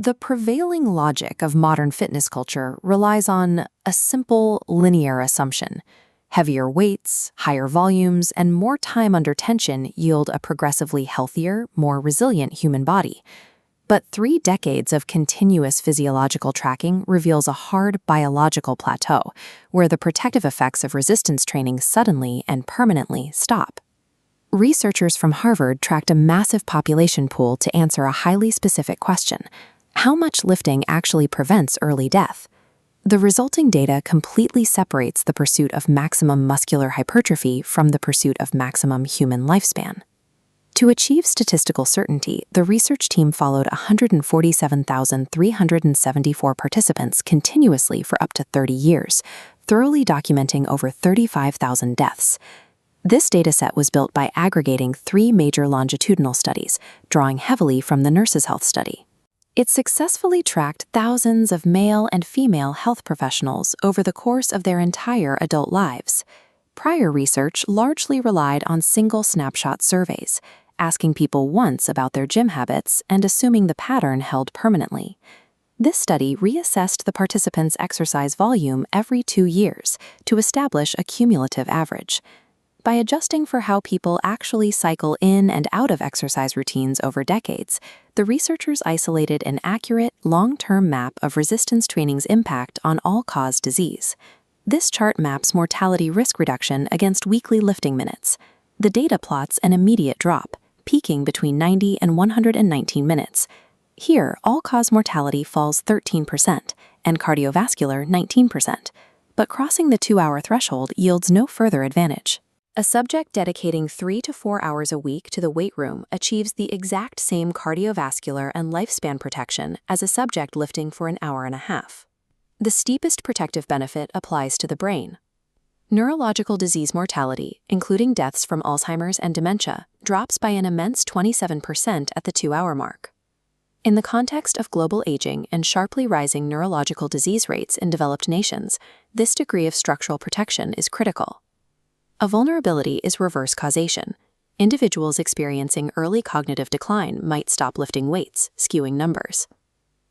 The prevailing logic of modern fitness culture relies on a simple linear assumption. Heavier weights, higher volumes, and more time under tension yield a progressively healthier, more resilient human body. But 3 decades of continuous physiological tracking reveals a hard biological plateau, where the protective effects of resistance training suddenly and permanently stop. Researchers from Harvard tracked a massive population pool to answer a highly specific question: how much lifting actually prevents early death? The resulting data completely separates the pursuit of maximum muscular hypertrophy from the pursuit of maximum human lifespan. To achieve statistical certainty, the research team followed 147,374 participants continuously for up to 30 years, thoroughly documenting over 35,000 deaths. This dataset was built by aggregating 3 major longitudinal studies, drawing heavily from the Nurses' Health Study. It successfully tracked thousands of male and female health professionals over the course of their entire adult lives. Prior research largely relied on single snapshot surveys, asking people once about their gym habits and assuming the pattern held permanently. This study reassessed the participants' exercise volume every 2 years to establish a cumulative average. By adjusting for how people actually cycle in and out of exercise routines over decades, the researchers isolated an accurate, long-term map of resistance training's impact on all-cause disease. This chart maps mortality risk reduction against weekly lifting minutes. The data plots an immediate drop, peaking between 90 and 119 minutes. Here, all-cause mortality falls 13% and cardiovascular 19%, but crossing the 2-hour threshold yields no further advantage. A subject dedicating 3 to 4 hours a week to the weight room achieves the exact same cardiovascular and lifespan protection as a subject lifting for an hour and a half. The steepest protective benefit applies to the brain. Neurological disease mortality, including deaths from Alzheimer's and dementia, drops by an immense 27% at the 2-hour mark. In the context of global aging and sharply rising neurological disease rates in developed nations, this degree of structural protection is critical. A vulnerability is reverse causation. Individuals experiencing early cognitive decline might stop lifting weights, skewing numbers.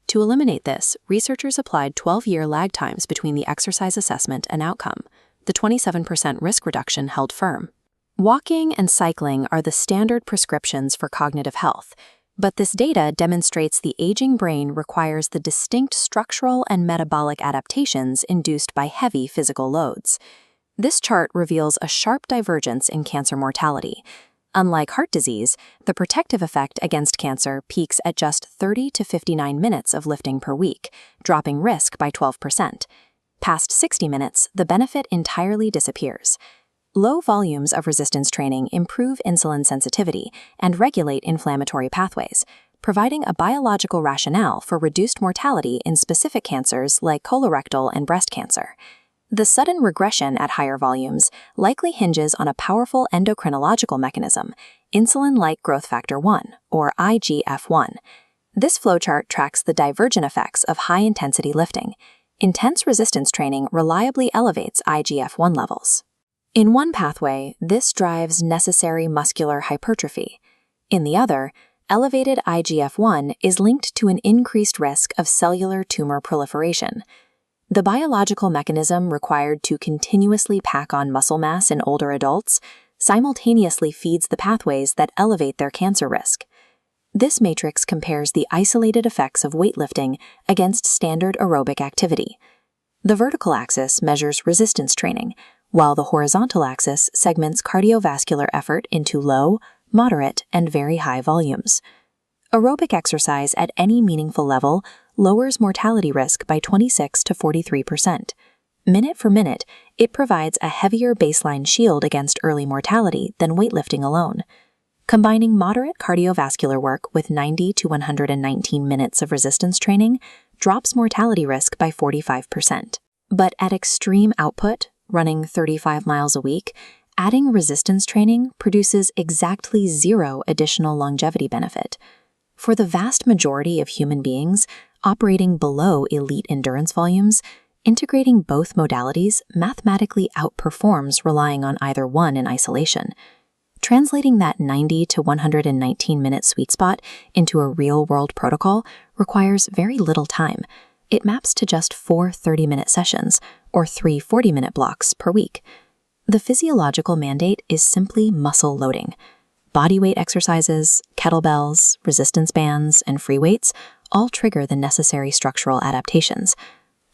To eliminate this, researchers applied 12-year lag times between the exercise assessment and outcome. The 27% risk reduction held firm. Walking and cycling are the standard prescriptions for cognitive health, but this data demonstrates the aging brain requires the distinct structural and metabolic adaptations induced by heavy physical loads. This chart reveals a sharp divergence in cancer mortality. Unlike heart disease, the protective effect against cancer peaks at just 30 to 59 minutes of lifting per week, dropping risk by 12%. Past 60 minutes, the benefit entirely disappears. Low volumes of resistance training improve insulin sensitivity and regulate inflammatory pathways, providing a biological rationale for reduced mortality in specific cancers like colorectal and breast cancer. The sudden regression at higher volumes likely hinges on a powerful endocrinological mechanism, insulin-like growth factor 1, or IGF-1. This flowchart tracks the divergent effects of high-intensity lifting. Intense resistance training reliably elevates IGF-1 levels. In one pathway, this drives necessary muscular hypertrophy. In the other, elevated IGF-1 is linked to an increased risk of cellular tumor proliferation. The biological mechanism required to continuously pack on muscle mass in older adults simultaneously feeds the pathways that elevate their cancer risk. This matrix compares the isolated effects of weightlifting against standard aerobic activity. The vertical axis measures resistance training, while the horizontal axis segments cardiovascular effort into low, moderate, and very high volumes. Aerobic exercise at any meaningful level lowers mortality risk by 26 to 43%. Minute for minute, it provides a heavier baseline shield against early mortality than weightlifting alone. Combining moderate cardiovascular work with 90 to 119 minutes of resistance training drops mortality risk by 45%. But at extreme output, running 35 miles a week, adding resistance training produces exactly 0 additional longevity benefit. For the vast majority of human beings operating below elite endurance volumes, integrating both modalities mathematically outperforms relying on either one in isolation. Translating that 90 to 119-minute sweet spot into a real-world protocol requires very little time. It maps to just 4 30-minute sessions, or 3 40-minute blocks per week. The physiological mandate is simply muscle loading. Bodyweight exercises, kettlebells, resistance bands, and free weights all trigger the necessary structural adaptations.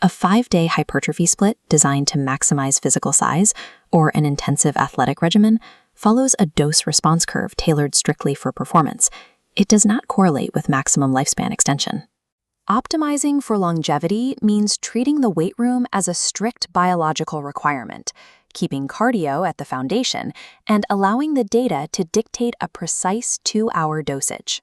A 5-day hypertrophy split designed to maximize physical size, or an intensive athletic regimen, follows a dose-response curve tailored strictly for performance. It does not correlate with maximum lifespan extension. Optimizing for longevity means treating the weight room as a strict biological requirement, keeping cardio at the foundation, and allowing the data to dictate a precise 2-hour dosage.